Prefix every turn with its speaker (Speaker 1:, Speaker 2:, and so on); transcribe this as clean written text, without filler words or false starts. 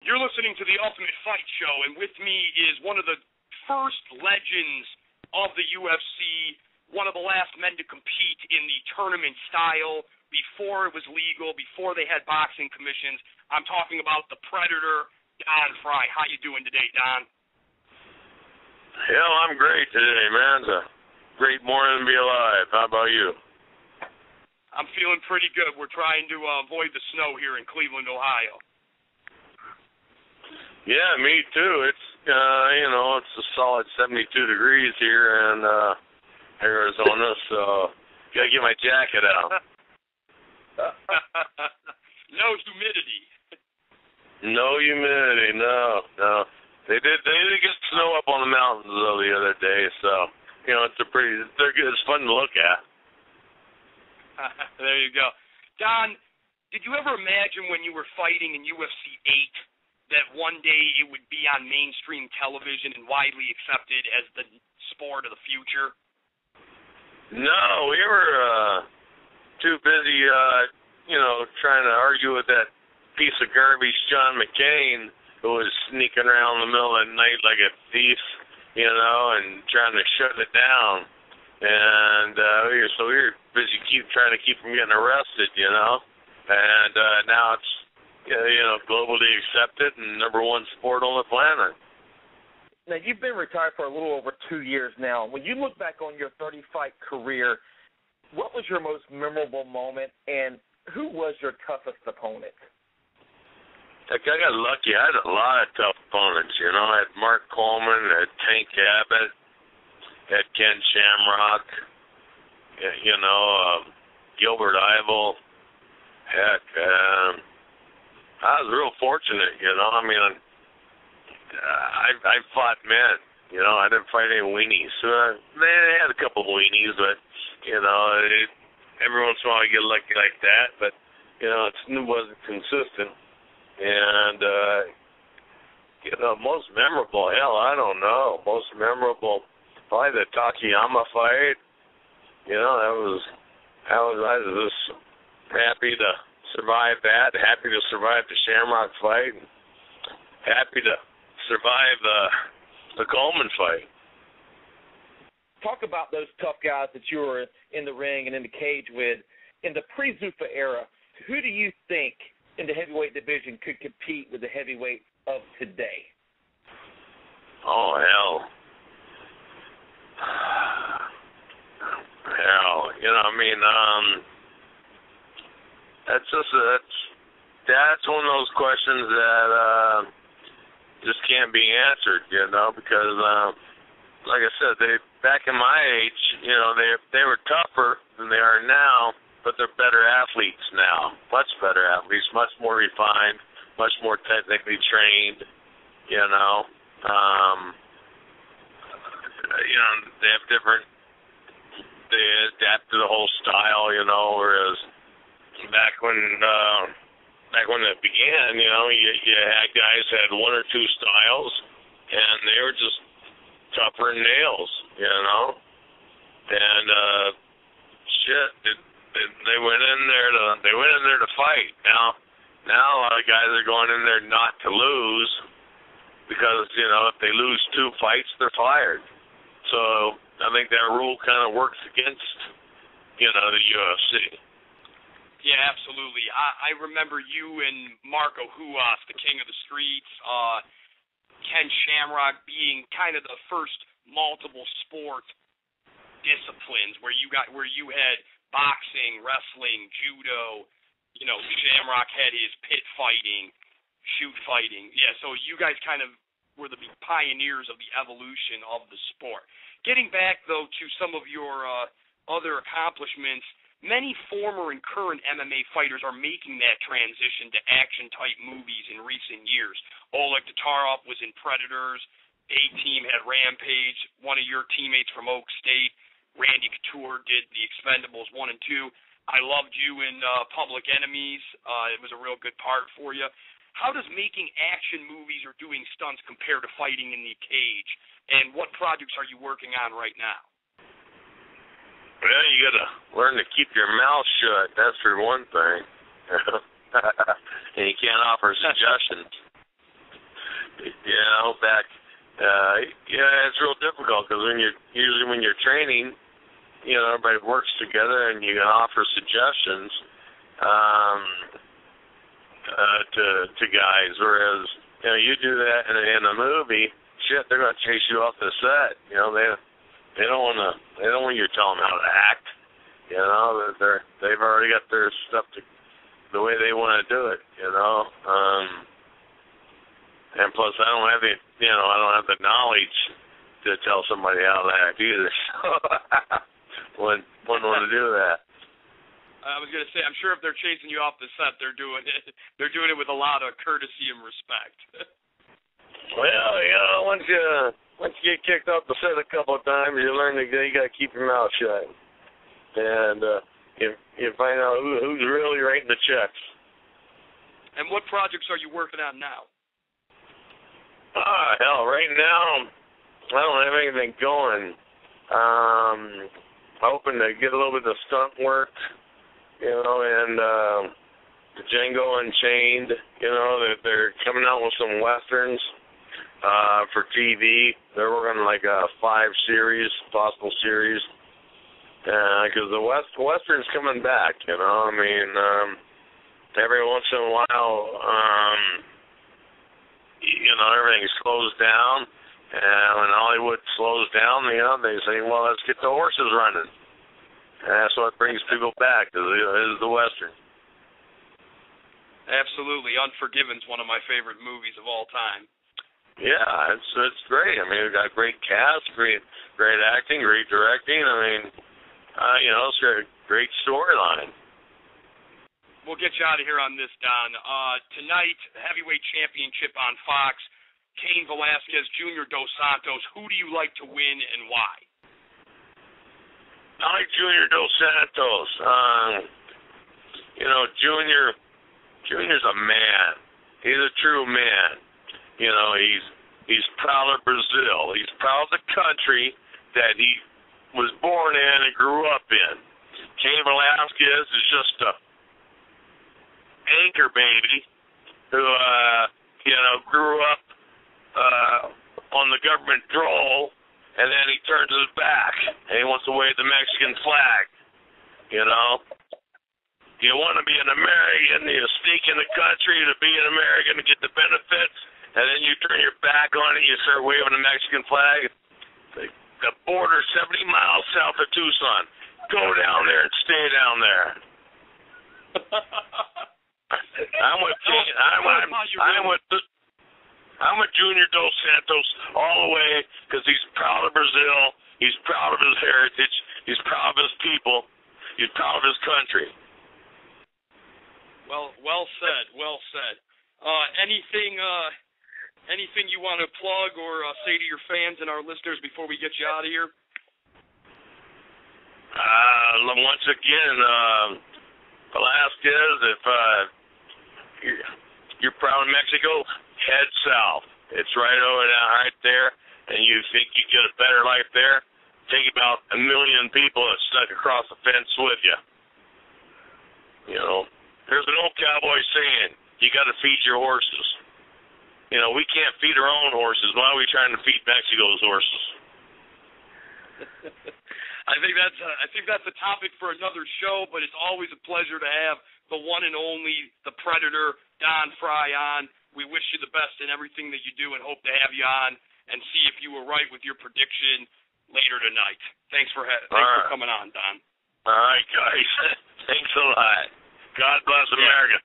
Speaker 1: You're listening to The Ultimate Fight Show, and with me is one of the first legends of the UFC, one of the last men to compete in the tournament style before it was legal, before they had boxing commissions. I'm talking about the Predator, Don Frye. How you doing today, Don?
Speaker 2: Hell, I'm great today, man. It's a great morning to be alive. How about you?
Speaker 1: I'm feeling pretty good. We're trying to avoid the snow here in Cleveland, Ohio.
Speaker 2: Yeah, me too. It's it's a solid 72 degrees here in Arizona, so gotta get my jacket out.
Speaker 1: No humidity.
Speaker 2: No humidity. No. They did get snow up on the mountains though the other day, so they're good. It's fun to look at.
Speaker 1: There you go, Don. Did you ever imagine when you were fighting in UFC 8? That one day it would be on mainstream television and widely accepted as the sport of the future?
Speaker 2: No, we were too busy, trying to argue with that piece of garbage, John McCain, who was sneaking around in the middle of the night like a thief, and trying to shut it down. And we were busy trying to keep him getting arrested, And now it's globally accepted and number one sport on the planet.
Speaker 3: Now, you've been retired for a little over 2 years now. When you look back on your 30-fight career, what was your most memorable moment, and who was your toughest opponent?
Speaker 2: Heck, I got lucky. I had a lot of tough opponents. I had Mark Coleman, I had Tank Abbott, I had Ken Shamrock, Gilbert Ivel. Heck, I was real fortunate, I fought men, I didn't fight any weenies. They had a couple of weenies, but, every once in a while I get lucky like that, but, it wasn't consistent. And, most memorable, I don't know. Most memorable, probably the Takayama fight. I was just happy to survive that, happy to survive the Shamrock fight, and happy to survive the Coleman fight.
Speaker 3: Talk about those tough guys that you were in the ring and in the cage with. In the pre-Zuffa era, who do you think in the heavyweight division could compete with the heavyweight of today?
Speaker 2: Oh, hell. That's one of those questions that just can't be answered, because like I said, back in my age, they were tougher than they are now, but they're better athletes now, much better athletes, much more refined, much more technically trained, they have different, they adapt to the whole style, whereas back when it began, you had guys that had one or two styles, and they were just tougher than nails, and they went in there to fight. Now a lot of guys are going in there not to lose, because if they lose 2 fights, they're fired. So I think that rule kind of works against the UFC.
Speaker 1: Yeah, absolutely. I remember you and Marco Huas, the king of the streets, Ken Shamrock being kind of the first multiple sport disciplines where you had boxing, wrestling, judo. Shamrock had his pit fighting, shoot fighting. Yeah, so you guys kind of were the pioneers of the evolution of the sport. Getting back, though, to some of your other accomplishments, many former and current MMA fighters are making that transition to action-type movies in recent years. Oleg Tatarov was in Predators. A-Team had Rampage. One of your teammates from Oak State, Randy Couture, did The Expendables 1 and 2. I loved you in Public Enemies. It was a real good part for you. How does making action movies or doing stunts compare to fighting in the cage? And what projects are you working on right now?
Speaker 2: Well, you got to learn to keep your mouth shut. That's for one thing. And you can't offer suggestions. back. It's real difficult because when you're training, everybody works together and you can offer suggestions to guys. Whereas you do that in a movie, shit, they're gonna chase you off the set. They don't want you to tell them how to act. They've already got their stuff the way they want to do it. And plus, I don't have the knowledge to tell somebody how to act either. So wouldn't want to do that.
Speaker 1: I was going to say, I'm sure if they're chasing you off the set, they're doing it with a lot of courtesy and respect.
Speaker 2: Well, once you get kicked off the set a couple of times, you learn that you got to keep your mouth shut, and you find out who's really writing the checks.
Speaker 1: And what projects are you working on now?
Speaker 2: Hell, right now I don't have anything going. Hoping to get a little bit of stunt work, and Django Unchained. They're coming out with some westerns for TV. They're working on like a 5 possible series, because the western's coming back. Every once in a while, everything slows down. And when Hollywood slows down, they say, well, let's get the horses running. And that's what brings people back, is the Western.
Speaker 1: Absolutely. Unforgiven's one of my favorite movies of all time.
Speaker 2: Yeah, it's great. We've got great cast, great acting, great directing. It's a great storyline.
Speaker 1: We'll get you out of here on this, Don. Tonight, heavyweight championship on Fox. Cain Velasquez, Junior Dos Santos. Who do you like to win and why?
Speaker 2: I like Junior Dos Santos. Junior's a man. He's a true man. He's proud of Brazil. He's proud of the country that he was born in and grew up in. Cain Velasquez is just a anchor baby who grew up on the government dole, and then he turns his back and he wants to wave the Mexican flag. You want to be an American, you sneak in the country to be an American to get the benefits, and then you turn your back on it, you start waving the Mexican flag. The border 70 miles south of Tucson. Go down there and stay down there. I'm with Junior Dos Santos all the way because he's proud of Brazil. He's proud of his heritage. He's proud of his people. He's proud of his country.
Speaker 1: Well said. Well said. Anything you want to plug or say to your fans and our listeners before we get you out of here?
Speaker 2: Once again, Velasquez, if you're proud of Mexico, head south. It's right there, and you think you get a better life there. Take about 1 million people that stuck across the fence with you. There's an old cowboy saying, you got to feed your horses. We can't feed our own horses. Why are we trying to feed Mexico's horses?
Speaker 1: I think that's a topic for another show, but it's always a pleasure to have the one and only, the Predator, Don Frye on. We wish you the best in everything that you do and hope to have you on and see if you were right with your prediction later tonight. Thanks for coming on, Don.
Speaker 2: All right, guys. Thanks a lot. God bless America.